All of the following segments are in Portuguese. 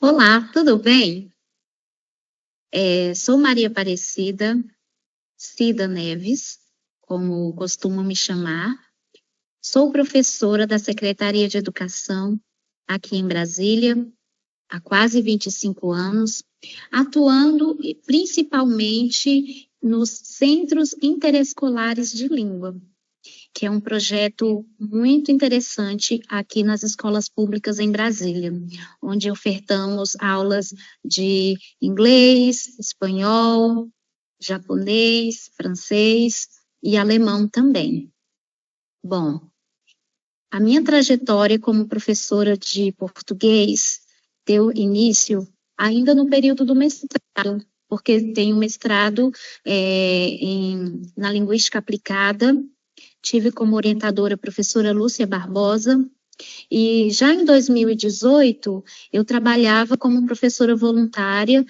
Olá, tudo bem? Sou Maria Aparecida Cida Neves, como costumam me chamar. Sou professora da Secretaria de Educação aqui em Brasília há quase 25 anos, atuando principalmente nos centros interescolares de língua, que é um projeto muito interessante aqui nas escolas públicas em Brasília, onde ofertamos aulas de inglês, espanhol, japonês, francês e alemão também. Bom, a minha trajetória como professora de português deu início ainda no período do mestrado, porque tenho mestrado na linguística aplicada. Tive como orientadora a professora Lúcia Barbosa, e já em 2018 eu trabalhava como professora voluntária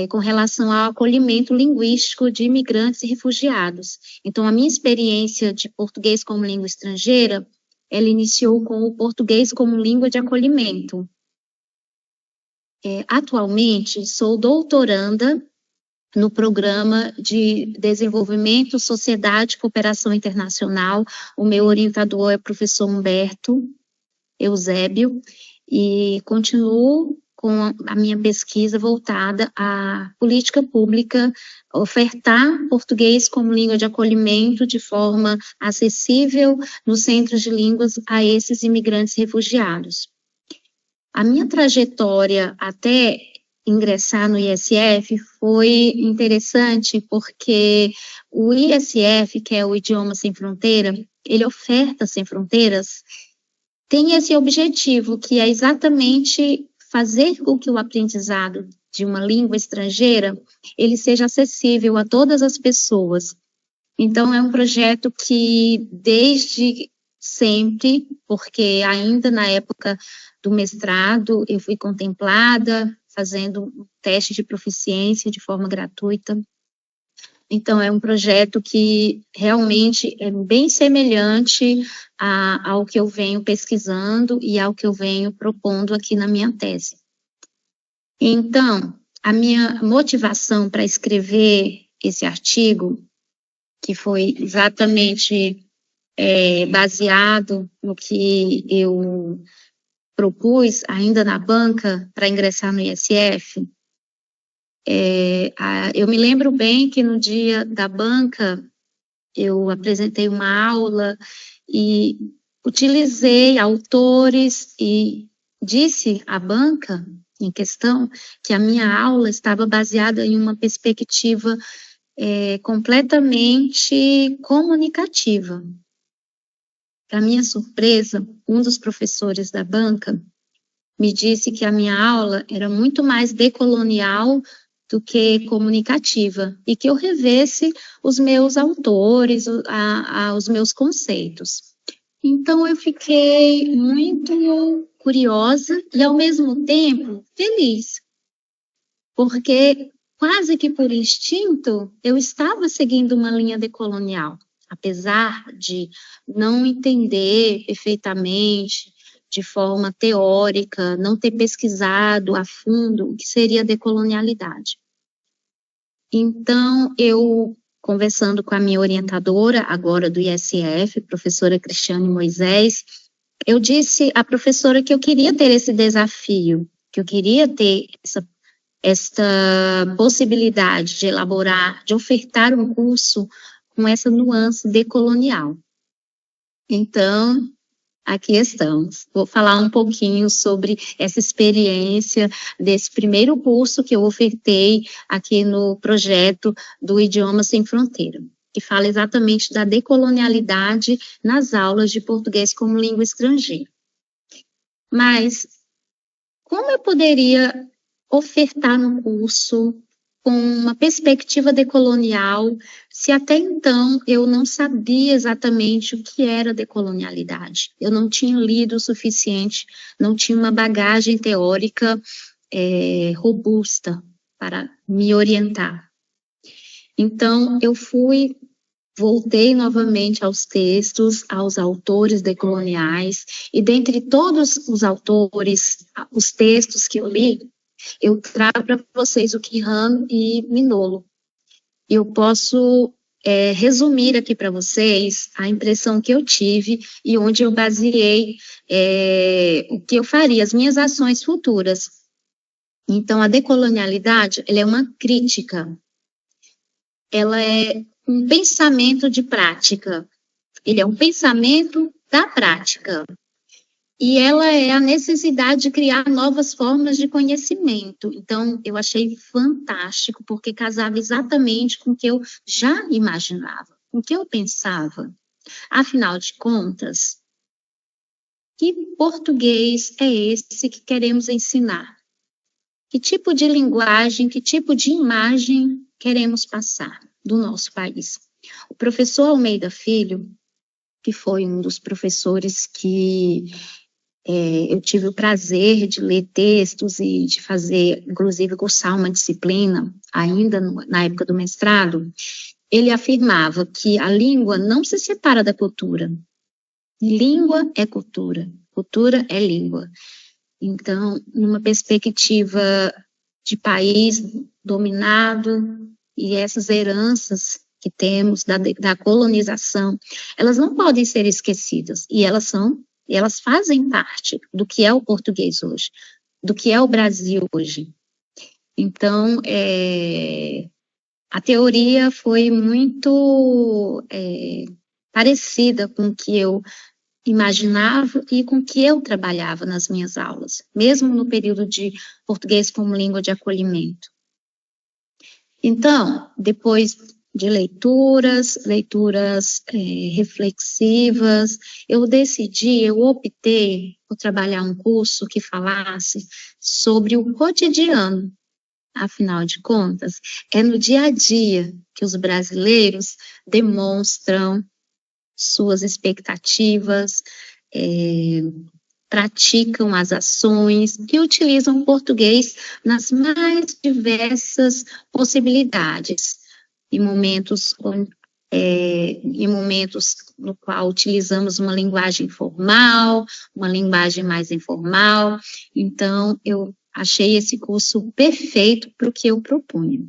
com relação ao acolhimento linguístico de imigrantes e refugiados. Então, a minha experiência de português como língua estrangeira, ela iniciou com o português como língua de acolhimento. Atualmente, sou doutoranda no Programa de Desenvolvimento, Sociedade e Cooperação Internacional. O meu orientador é o professor Humberto Eusébio, e continuo com a minha pesquisa voltada à política pública, ofertar português como língua de acolhimento de forma acessível nos centros de línguas a esses imigrantes refugiados. A minha trajetória até ingressar no ISF foi interessante porque o ISF, que é o Idioma Sem Fronteira, ele oferta sem fronteiras, tem esse objetivo, que é exatamente fazer com que o aprendizado de uma língua estrangeira ele seja acessível a todas as pessoas. Então, é um projeto que, desde sempre, porque ainda na época do mestrado, eu fui contemplada, fazendo um teste de proficiência de forma gratuita. Então, é um projeto que realmente é bem semelhante ao que eu venho pesquisando e ao que eu venho propondo aqui na minha tese. Então, a minha motivação para escrever esse artigo, que foi exatamente baseado no que eu propus ainda na banca para ingressar no ISF, eu me lembro bem que no dia da banca eu apresentei uma aula e utilizei autores e disse à banca em questão que a minha aula estava baseada em uma perspectiva completamente comunicativa. Para minha surpresa, um dos professores da banca me disse que a minha aula era muito mais decolonial do que comunicativa, e que eu revesse os meus autores, os meus conceitos. Então, eu fiquei muito curiosa e, ao mesmo tempo, feliz, porque quase que por instinto eu estava seguindo uma linha decolonial, apesar de não entender perfeitamente, de forma teórica, não ter pesquisado a fundo o que seria decolonialidade. Então, eu, conversando com a minha orientadora, agora do ISF, professora Cristiane Moisés, eu disse à professora que eu queria ter esse desafio, que eu queria ter esta possibilidade de elaborar, de ofertar um curso com essa nuance decolonial. Então, aqui estamos. Vou falar um pouquinho sobre essa experiência desse primeiro curso que eu ofertei aqui no projeto do Idioma Sem Fronteira, que fala exatamente da decolonialidade nas aulas de português como língua estrangeira. Mas como eu poderia ofertar no curso com uma perspectiva decolonial, se até então eu não sabia exatamente o que era decolonialidade? Eu não tinha lido o suficiente, não tinha uma bagagem teórica robusta para me orientar. Então, voltei novamente aos textos, aos autores decoloniais, e dentre todos os autores, os textos que eu li, Eu trago para vocês o Quirrano e Minolo. Eu posso resumir aqui para vocês a impressão que eu tive e onde eu baseei o que eu faria, as minhas ações futuras. Então, a decolonialidade, ela é uma crítica, ela é um pensamento de prática, ele é um pensamento da prática. E ela é a necessidade de criar novas formas de conhecimento. Então, eu achei fantástico, porque casava exatamente com o que eu já imaginava, com o que eu pensava. Afinal de contas, que português é esse que queremos ensinar? Que tipo de linguagem, que tipo de imagem queremos passar do nosso país? O professor Almeida Filho, que foi um dos professores que eu tive o prazer de ler textos e de fazer, inclusive, cursar uma disciplina, ainda na época do mestrado, ele afirmava que a língua não se separa da cultura. Língua é cultura, cultura é língua. Então, numa perspectiva de país dominado e essas heranças que temos da colonização, elas não podem ser esquecidas, e elas fazem parte do que é o português hoje, do que é o Brasil hoje. Então, a teoria foi muito parecida com o que eu imaginava e com o que eu trabalhava nas minhas aulas, mesmo no período de português como língua de acolhimento. Então, depois de leituras reflexivas, eu optei por trabalhar um curso que falasse sobre o cotidiano. Afinal de contas, é no dia a dia que os brasileiros demonstram suas expectativas, praticam as ações e utilizam o português nas mais diversas possibilidades. Em momentos no qual utilizamos uma linguagem formal, uma linguagem mais informal. Então, eu achei esse curso perfeito para o que eu propunha.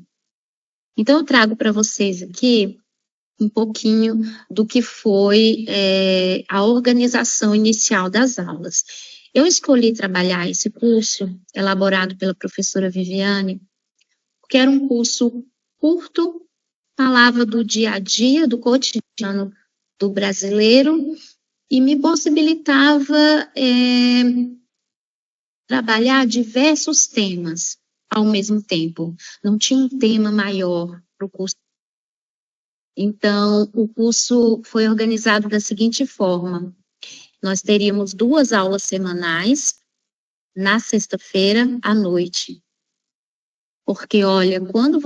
Então, eu trago para vocês aqui um pouquinho do que foi a organização inicial das aulas. Eu escolhi trabalhar esse curso, elaborado pela professora Viviane, porque era um curso curto, falava do dia a dia, do cotidiano do brasileiro, e me possibilitava trabalhar diversos temas ao mesmo tempo. Não tinha um tema maior para o curso. Então, o curso foi organizado da seguinte forma: nós teríamos 2 aulas semanais, na sexta-feira à noite. Porque, olha, quando o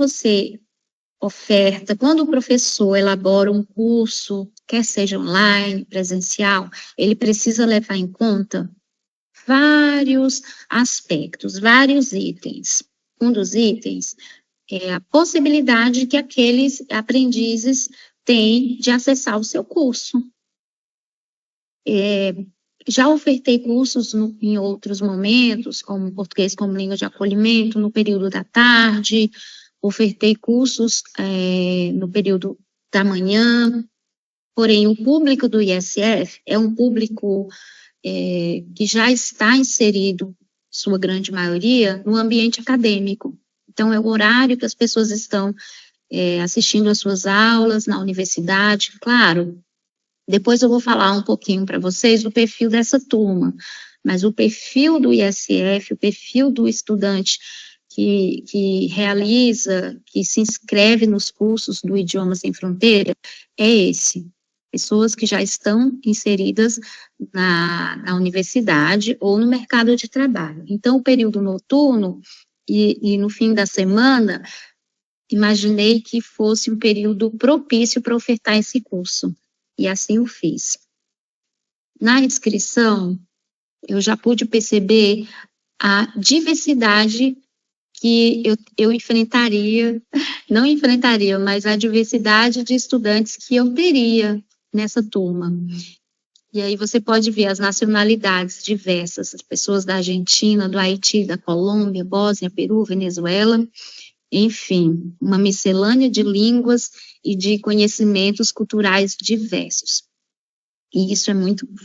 professor elabora um curso, quer seja online, presencial, ele precisa levar em conta vários aspectos, vários itens. Um dos itens é a possibilidade que aqueles aprendizes têm de acessar o seu curso. Já ofertei cursos em outros momentos, como português como língua de acolhimento, no período da tarde, ofertei cursos no período da manhã, porém o público do ISF é um público que já está inserido, sua grande maioria, no ambiente acadêmico. Então, é o horário que as pessoas estão assistindo às suas aulas na universidade. Claro, depois eu vou falar um pouquinho para vocês do perfil dessa turma, mas o perfil do ISF, o perfil do estudante que realiza, que se inscreve nos cursos do Idioma Sem Fronteira, é esse. Pessoas que já estão inseridas na universidade ou no mercado de trabalho. Então, o período noturno e no fim da semana, imaginei que fosse um período propício para ofertar esse curso, e assim o fiz. Na inscrição, eu já pude perceber a diversidade que eu não enfrentaria, mas a diversidade de estudantes que eu teria nessa turma. E aí você pode ver as nacionalidades diversas, as pessoas da Argentina, do Haiti, da Colômbia, Bósnia, Peru, Venezuela, enfim, uma miscelânea de línguas e de conhecimentos culturais diversos. E isso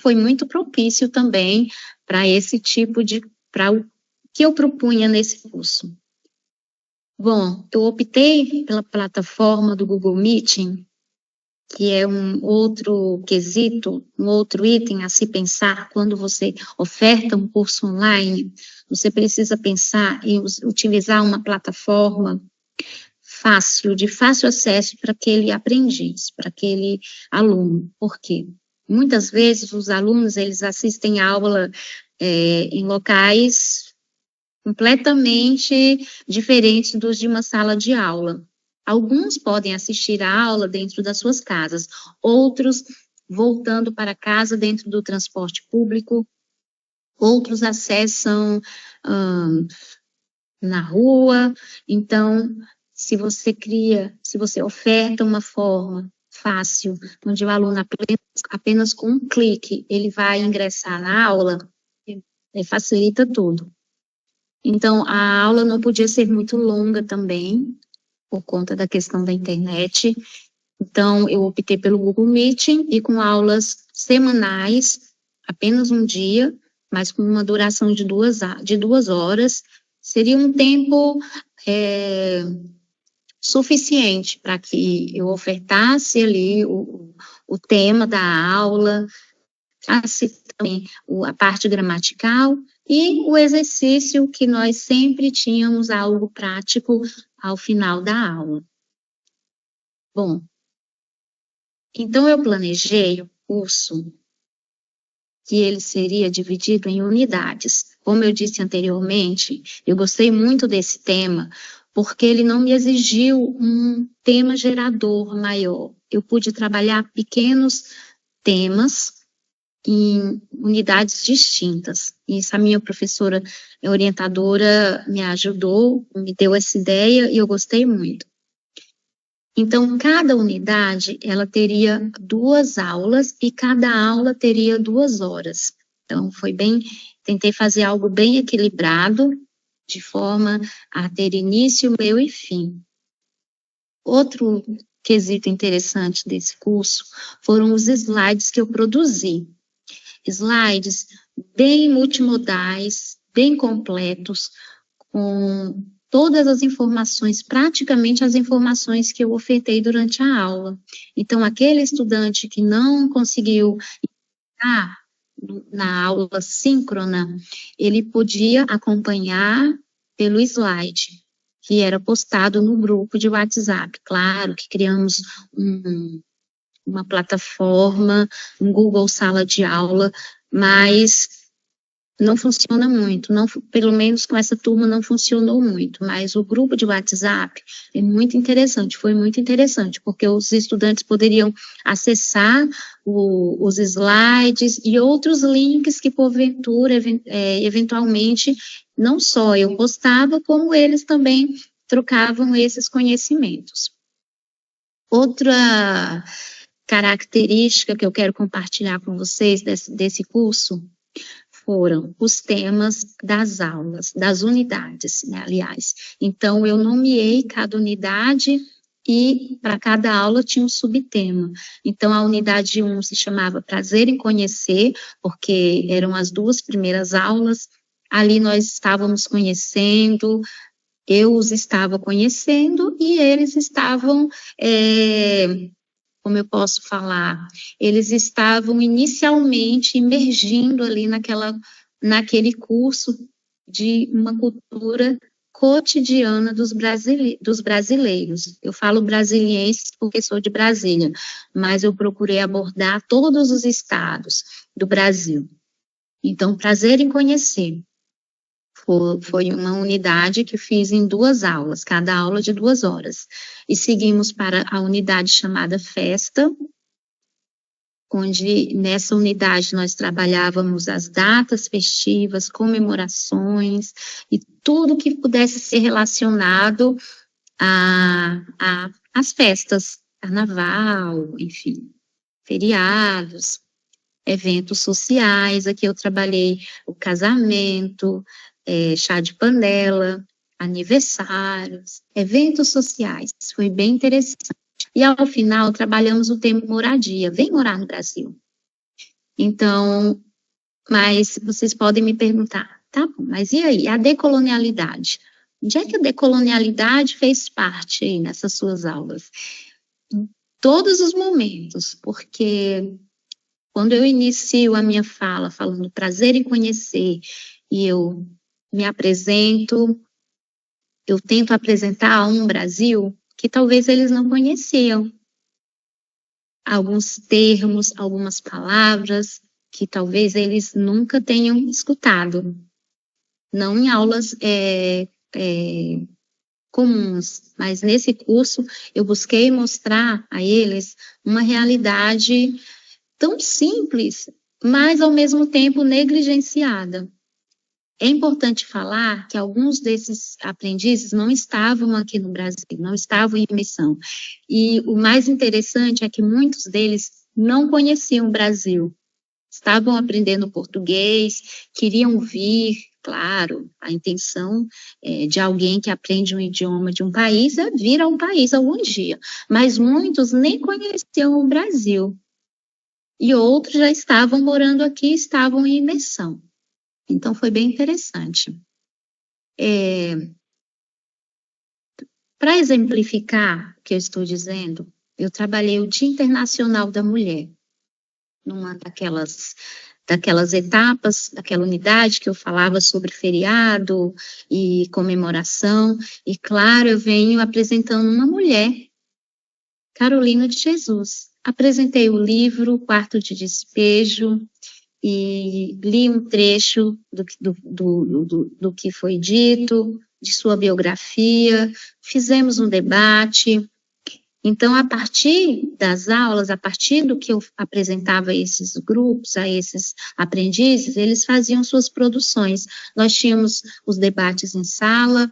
foi muito propício também para esse tipo para o que eu propunha nesse curso. Bom, eu optei pela plataforma do Google Meeting, que é um outro quesito, um outro item a se pensar quando você oferta um curso online. Você precisa pensar em utilizar uma plataforma fácil, de fácil acesso para aquele aprendiz, para aquele aluno. Por quê? Muitas vezes os alunos, eles assistem aula em locais completamente diferentes dos de uma sala de aula. Alguns podem assistir a aula dentro das suas casas, outros voltando para casa dentro do transporte público, outros acessam na rua. Então, se você oferta uma forma fácil, onde o aluno apenas com um clique, ele vai ingressar na aula, facilita tudo. Então, a aula não podia ser muito longa também, por conta da questão da internet. Então, eu optei pelo Google Meeting e com aulas semanais, apenas um dia, mas com uma duração de 2 horas. Seria um tempo suficiente para que eu ofertasse ali o tema da aula, também a parte gramatical e o exercício que nós sempre tínhamos algo prático ao final da aula. Bom, então eu planejei o curso que ele seria dividido em unidades. Como eu disse anteriormente, eu gostei muito desse tema, porque ele não me exigiu um tema gerador maior. Eu pude trabalhar pequenos temas em unidades distintas. Isso a minha professora orientadora me ajudou, me deu essa ideia e eu gostei muito. Então, cada unidade, ela teria 2 aulas e cada aula teria 2 horas. Então, tentei fazer algo bem equilibrado, de forma a ter início, meio e fim. Outro quesito interessante desse curso foram os slides que eu produzi. Slides bem multimodais, bem completos, com todas as informações, praticamente as informações que eu ofertei durante a aula. Então, aquele estudante que não conseguiu estar na aula síncrona, ele podia acompanhar pelo slide, que era postado no grupo de WhatsApp. Claro que criamos uma plataforma, um Google Sala de Aula, mas não funciona muito, pelo menos com essa turma não funcionou muito, mas o grupo de WhatsApp é muito interessante, foi muito interessante, porque os estudantes poderiam acessar os slides e outros links que porventura, eventualmente, não só eu postava, como eles também trocavam esses conhecimentos. Outra característica que eu quero compartilhar com vocês desse curso foram os temas das aulas, das unidades, né, aliás. Então, eu nomeei cada unidade e para cada aula tinha um subtema. Então, a unidade 1 se chamava Prazer em Conhecer, porque eram as 2 primeiras aulas. Ali nós estávamos conhecendo, eu os estava conhecendo e eles estavam como eu posso falar, eles estavam inicialmente imergindo ali naquele curso de uma cultura cotidiana dos brasileiros. Eu falo brasilienses porque sou de Brasília, mas eu procurei abordar todos os estados do Brasil. Então, prazer em conhecer. Foi uma unidade que fiz em 2 aulas, cada aula de 2 horas. E seguimos para a unidade chamada Festa, onde nessa unidade nós trabalhávamos as datas festivas, comemorações e tudo que pudesse ser relacionado às festas, carnaval, enfim, feriados. eventos sociais, aqui eu trabalhei o casamento, chá de panela, aniversários, eventos sociais, foi bem interessante. E ao final trabalhamos o tema moradia, vem morar no Brasil. Então, mas vocês podem me perguntar, tá bom, mas e aí, a decolonialidade? Onde é que a decolonialidade fez parte aí nessas suas aulas? Em todos os momentos, porque quando eu inicio a minha fala falando prazer em conhecer, e eu me apresento, eu tento apresentar um Brasil que talvez eles não conheciam. Alguns termos, algumas palavras que talvez eles nunca tenham escutado. Não em aulas comuns, mas nesse curso eu busquei mostrar a eles uma realidade tão simples, mas ao mesmo tempo negligenciada. É importante falar que alguns desses aprendizes não estavam aqui no Brasil, não estavam em missão. E o mais interessante é que muitos deles não conheciam o Brasil. Estavam aprendendo português, queriam vir, claro, a intenção de alguém que aprende um idioma de um país é vir a um país algum dia. Mas muitos nem conheciam o Brasil. E outros já estavam morando aqui, estavam em imersão. Então, foi bem interessante. Para exemplificar o que eu estou dizendo, eu trabalhei o Dia Internacional da Mulher, numa daquelas etapas, daquela unidade que eu falava sobre feriado e comemoração, e claro, eu venho apresentando uma mulher, Carolina de Jesus. Apresentei o livro Quarto de Despejo, e li um trecho do que foi dito, de sua biografia, fizemos um debate. Então, a partir das aulas, a partir do que eu apresentava a esses grupos, a esses aprendizes, eles faziam suas produções. Nós tínhamos os debates em sala,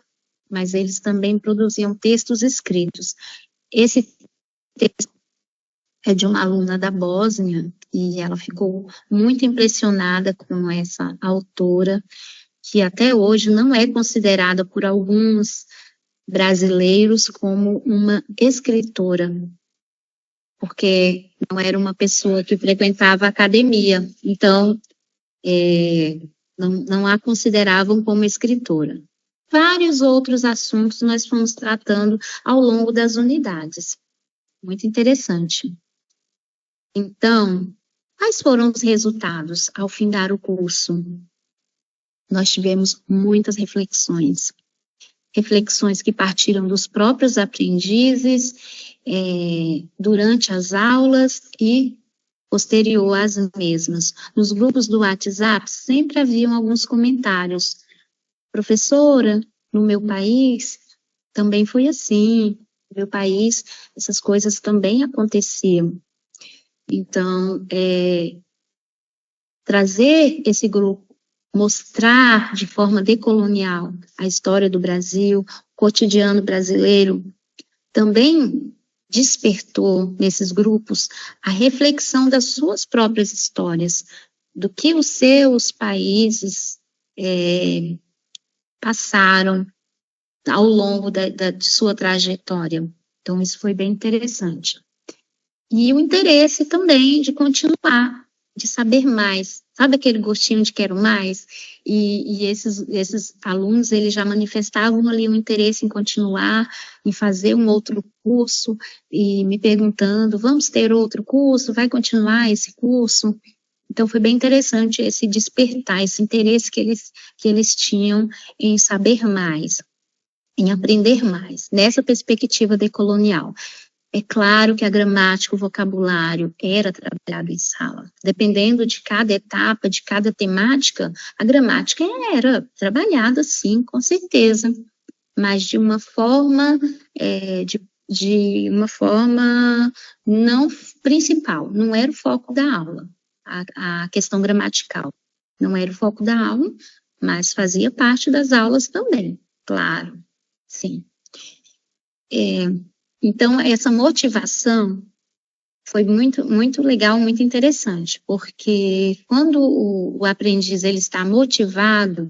mas eles também produziam textos escritos. Esse texto é de uma aluna da Bósnia, e ela ficou muito impressionada com essa autora, que até hoje não é considerada por alguns brasileiros como uma escritora, porque não era uma pessoa que frequentava a academia, então não a consideravam como escritora. Vários outros assuntos nós fomos tratando ao longo das unidades. Muito interessante. Então, quais foram os resultados ao findar o curso? Nós tivemos muitas reflexões. Reflexões que partiram dos próprios aprendizes, durante as aulas e posterior às mesmas. Nos grupos do WhatsApp sempre haviam alguns comentários. Professora, no meu país também foi assim. No meu país, essas coisas também aconteciam. Então, trazer esse grupo, mostrar de forma decolonial a história do Brasil, o cotidiano brasileiro, também despertou nesses grupos a reflexão das suas próprias histórias, do que os seus países passaram ao longo de sua trajetória. Então, isso foi bem interessante. E o interesse também de continuar, de saber mais. Sabe aquele gostinho de quero mais? E esses alunos, eles já manifestavam ali um interesse em continuar, em fazer um outro curso, e me perguntando, vamos ter outro curso? Vai continuar esse curso? Então, foi bem interessante esse despertar, esse interesse que eles tinham em saber mais, em aprender mais, nessa perspectiva decolonial. É claro que a gramática, o vocabulário era trabalhado em sala. Dependendo de cada etapa, de cada temática, a gramática era trabalhada, sim, com certeza, mas de uma forma, de uma forma não principal, não era o foco da aula, a questão gramatical. Não era o foco da aula, mas fazia parte das aulas também, claro, sim. Então, essa motivação foi muito, muito legal, muito interessante, porque quando o aprendiz ele está motivado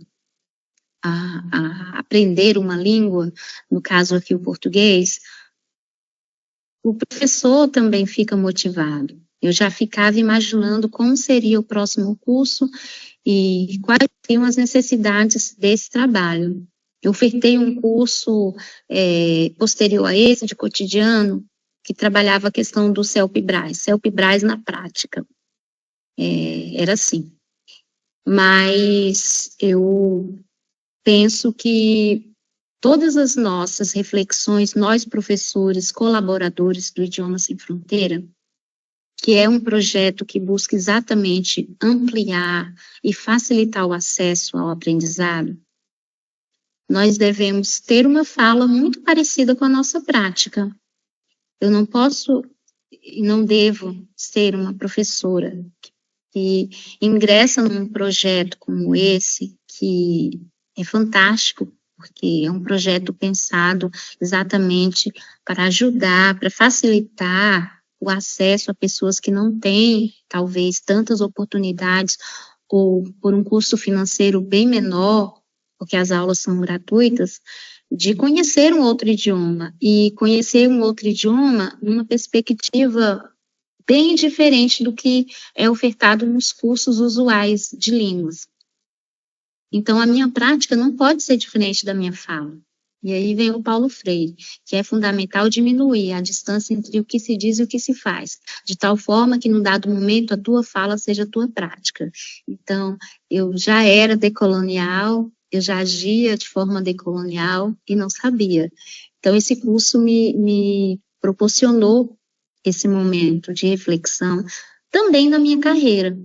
a aprender uma língua, no caso aqui o português, o professor também fica motivado. Eu já ficava imaginando como seria o próximo curso e quais seriam as necessidades desse trabalho. Eu ofertei um curso posterior a esse, de cotidiano, que trabalhava a questão do CELP-BRAS na prática. Era assim. Mas eu penso que todas as nossas reflexões, nós professores, colaboradores do Idioma Sem Fronteira, que é um projeto que busca exatamente ampliar e facilitar o acesso ao aprendizado, nós devemos ter uma fala muito parecida com a nossa prática. Eu não posso e não devo ser uma professora que ingressa num projeto como esse, que é fantástico, porque é um projeto pensado exatamente para ajudar, para facilitar o acesso a pessoas que não têm, talvez, tantas oportunidades, ou por um custo financeiro bem menor, porque as aulas são gratuitas, de conhecer um outro idioma, e conhecer um outro idioma numa perspectiva bem diferente do que é ofertado nos cursos usuais de línguas. Então, a minha prática não pode ser diferente da minha fala. E aí vem o Paulo Freire, que é fundamental diminuir a distância entre o que se diz e o que se faz, de tal forma que, num dado momento, a tua fala seja a tua prática. Então, eu já era decolonial, eu já agia de forma decolonial e não sabia. Então, esse curso me proporcionou esse momento de reflexão também na minha carreira.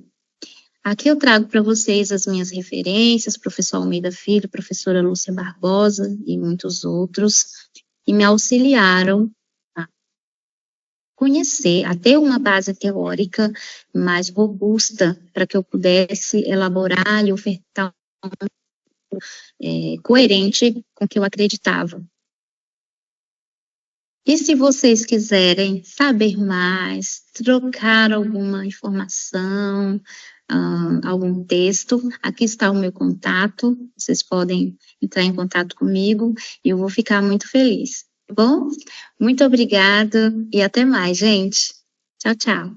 Aqui eu trago para vocês as minhas referências, professor Almeida Filho, professora Lúcia Barbosa e muitos outros, que me auxiliaram a conhecer, a ter uma base teórica mais robusta para que eu pudesse elaborar e ofertar coerente com o que eu acreditava. E se vocês quiserem saber mais, trocar alguma informação, algum texto, aqui está o meu contato, vocês podem entrar em contato comigo e eu vou ficar muito feliz, tá bom? Muito obrigada e até mais, gente. Tchau, tchau.